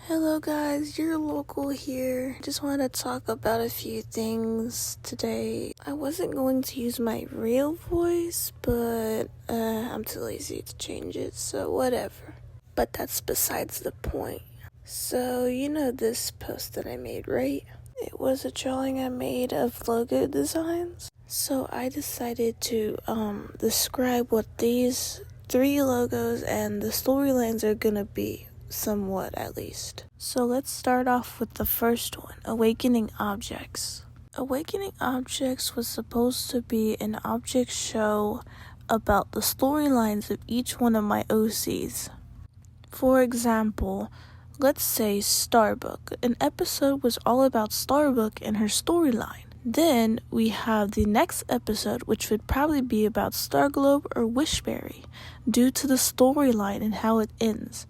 Hello guys, your local here. Just want to talk about a few things today. I wasn't going to use my real voice, but I'm too lazy to change it, so whatever. But that's besides the point. So, you know this post that I made, right? It was a drawing I made of logo designs. So I decided to describe what these 3 logos and the storylines are gonna be. Somewhat, at least. So let's start off with the first one, Awakening Objects. Awakening Objects was supposed to be an object show about the storylines of each one of my OCs. For example, let's say Starbuck. An episode was all about Starbuck and her storyline. Then we have the next episode, which would probably be about Starglobe or Wishberry, due to the storyline and how it ends.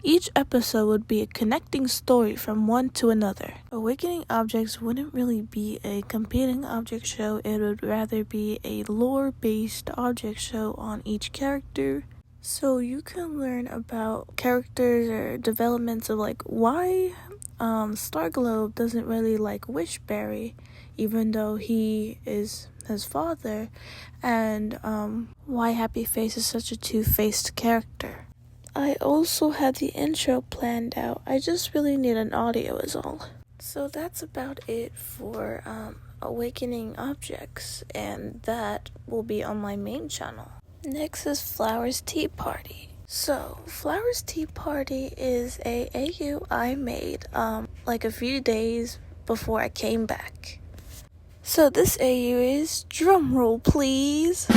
Each episode would be a connecting story from one to another. Awakening Objects wouldn't really be a competing object show, it would rather be a lore-based object show on each character. So you can learn about characters or developments of like why Starglobe doesn't really like Wishberry, even though he is his father, and why Happy Face is such a two-faced character. I also had the intro planned out. I just really need an audio is all. So that's about it for Awakening Objects, and that will be on my main channel. Next is Flowers Tea Party. So, Flowers Tea Party is a AU I made like a few days before I came back. So this AU is, drumroll please,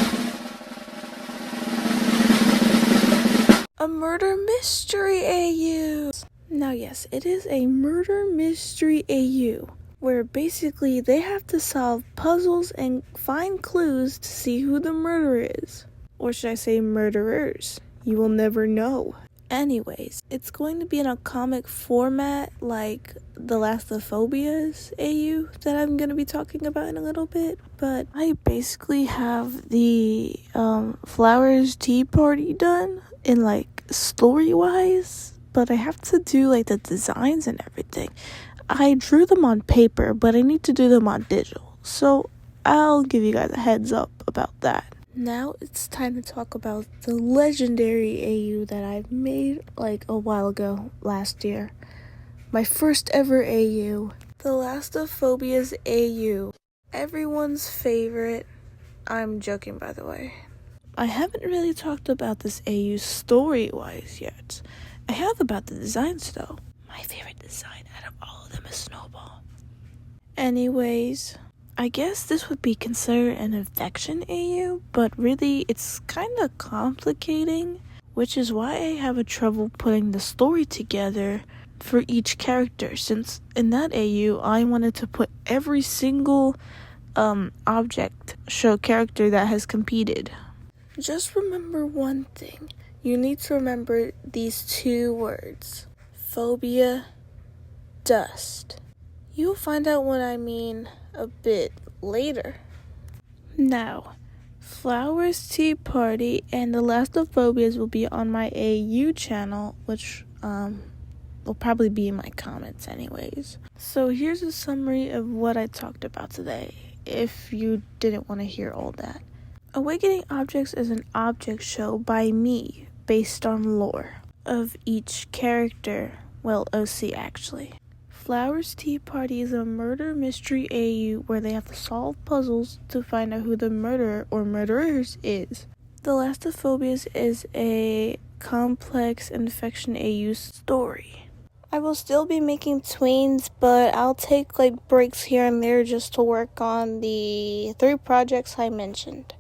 a murder mystery AU. Now yes, it is a murder mystery AU, where basically they have to solve puzzles and find clues to see who the murderer is. Or should I say murderers? You will never know. Anyways, it's going to be in a comic format like the Lastophobias AU that I'm going to be talking about in a little bit. But I basically have the Flowers Tea Party done in like story-wise, but I have to do like the designs and everything. I drew them on paper, but I need to do them on digital. So I'll give you guys a heads up about that. Now it's time to talk about the legendary AU that I've made like a while ago last year. My first ever AU. The Lastophobias AU. Everyone's favorite. I'm joking, by the way. I haven't really talked about this AU story-wise yet. I have about the designs though. My favorite design out of all of them is Snowball. Anyways, I guess this would be considered an affection AU, but really it's kind of complicating, which is why I have a trouble putting the story together for each character, since in that AU I wanted to put every single object show character that has competed. Just remember one thing. You need to remember these 2 words. Phobia, dust. You'll find out what I mean a bit later. Now, Flowers Tea Party and the Lastophobias will be on my AU channel, which will probably be in my comments anyways. So here's a summary of what I talked about today, if you didn't want to hear all that. Awakening Objects is an object show by me, based on lore of each character, well, OC actually. Flowers Tea Party is a murder mystery AU where they have to solve puzzles to find out who the murderer or murderers is. The Lastophobias is a complex infection AU story. I will still be making tweens, but I'll take like breaks here and there just to work on the 3 projects I mentioned.